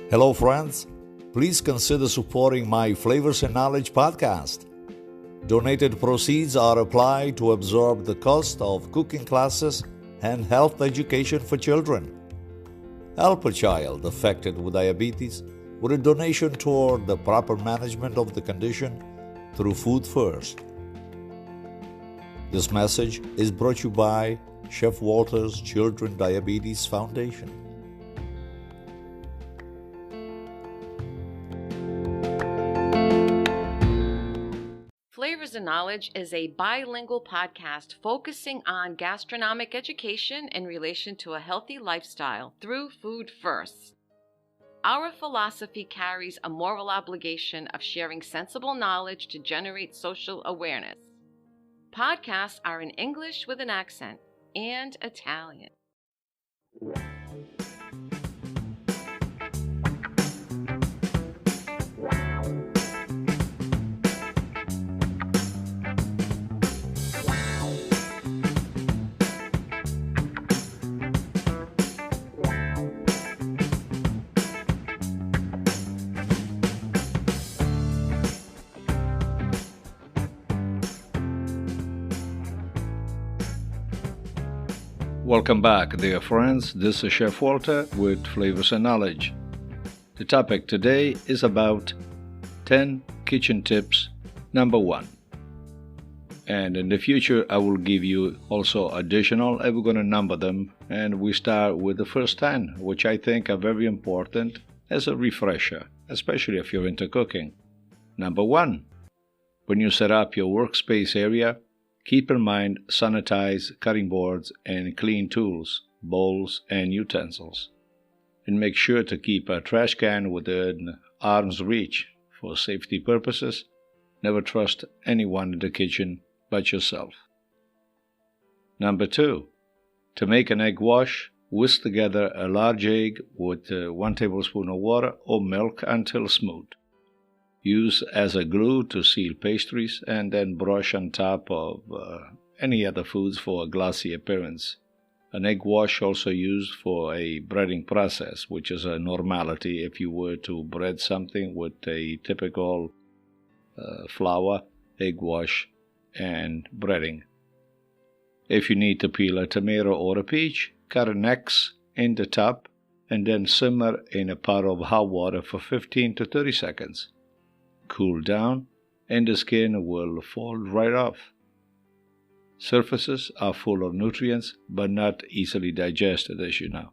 Hello, friends. Please consider supporting my Flavors and Knowledge podcast. Donated proceeds are applied to absorb the cost of cooking classes and health education for children. Help a child affected with diabetes with a donation toward the proper management of the condition through Food First. This message is brought to you by Chef Walter's Children Diabetes Foundation. Flavors and Knowledge is a bilingual podcast focusing on gastronomic education in relation to a healthy lifestyle through Food First. Our philosophy carries a moral obligation of sharing sensible knowledge to generate social awareness. Podcasts are in English with an accent and Italian. Welcome back, dear friends. This is Chef Walter with Flavors and Knowledge. The topic today is about 10 kitchen tips, number 1. And in the future, I will give you also additional, and we're going to number them. And we start with the first 10, which I think are very important as a refresher, especially if you're into cooking. Number 1, when you set up your workspace area, keep in mind sanitized cutting boards and clean tools, bowls, and utensils. And make sure to keep a trash can within arm's reach for safety purposes. Never trust anyone in the kitchen but yourself. Number 2, to make an egg wash, whisk together a large egg with 1 tablespoon of water or milk until smooth. Use as a glue to seal pastries and then brush on top of any other foods for a glossy appearance. An egg wash also used for a breading process, which is a normality if you were to bread something with a typical flour, egg wash, and breading. If you need to peel a tomato or a peach, cut an X in the top and then simmer in a pot of hot water for 15 to 30 seconds. Cool down, and the skin will fall right off. Surfaces are full of nutrients, but not easily digested, as you know.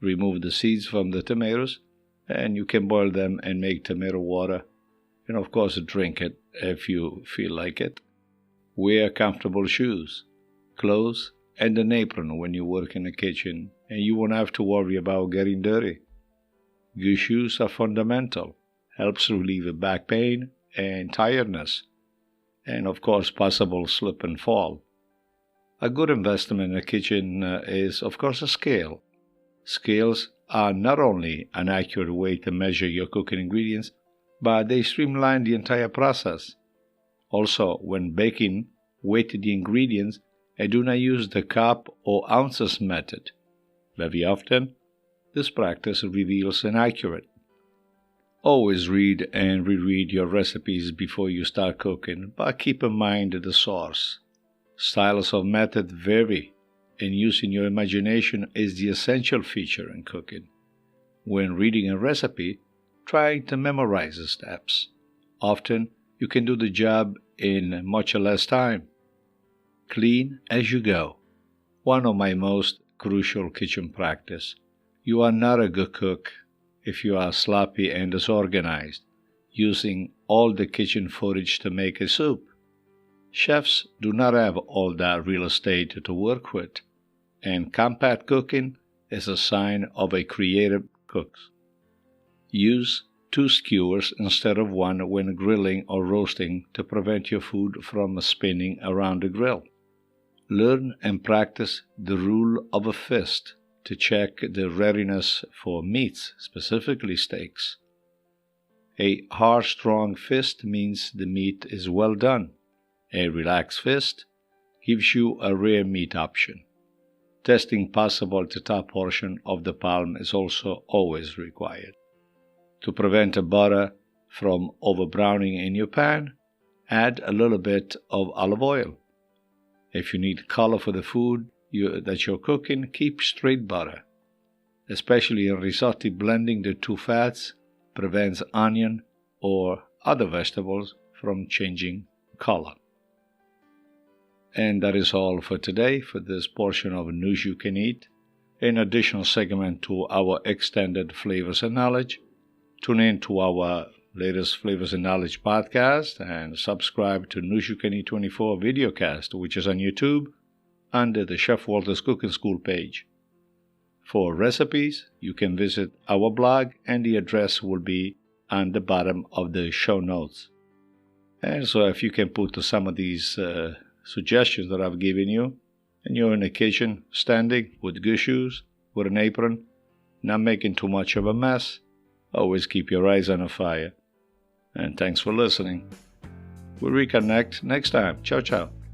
Remove the seeds from the tomatoes, and you can boil them and make tomato water, and of course drink it if you feel like it. Wear comfortable shoes, clothes, and an apron when you work in the kitchen, and you won't have to worry about getting dirty. Good shoes are fundamental. Helps relieve back pain and tiredness, and of course possible slip and fall. A good investment in the kitchen is of course a scale. Scales are not only an accurate way to measure your cooking ingredients, but they streamline the entire process. Also, when baking, weight the ingredients and do not use the cup or ounces method. Very often, this practice reveals inaccurate. Always read and reread your recipes before you start cooking, but keep in mind the source. Styles of method vary, and using your imagination is the essential feature in cooking. When reading a recipe, try to memorize the steps. Often, you can do the job in much less time. Clean as you go. One of my most crucial kitchen practice. You are not a good cook if you are sloppy and disorganized, using all the kitchen footage to make a soup. Chefs do not have all that real estate to work with, and compact cooking is a sign of a creative cook. Use 2 skewers instead of 1 when grilling or roasting to prevent your food from spinning around the grill. Learn and practice the rule of a fist to check the readiness for meats, specifically steaks. A hard, strong fist means the meat is well done. A relaxed fist gives you a rare meat option. Testing possible at the top portion of the palm is also always required. To prevent the butter from overbrowning in your pan, add a little bit of olive oil. If you need color for the food that you're cooking, keep straight butter. Especially in risotto, blending the two fats prevents onion or other vegetables from changing color. And that is all for today for this portion of News You Can Eat, an additional segment to our extended Flavors and Knowledge. Tune in to our latest Flavors and Knowledge podcast and subscribe to News You Can Eat 24 videocast, which is on YouTube under the Chef Walter's Cooking School page. For recipes, you can visit our blog, and the address will be on the bottom of the show notes. And so if you can put some of these suggestions that I've given you, and you're in the kitchen, standing with good shoes, with an apron, not making too much of a mess, always keep your eyes on the fire. And thanks for listening. We'll reconnect next time. Ciao, ciao.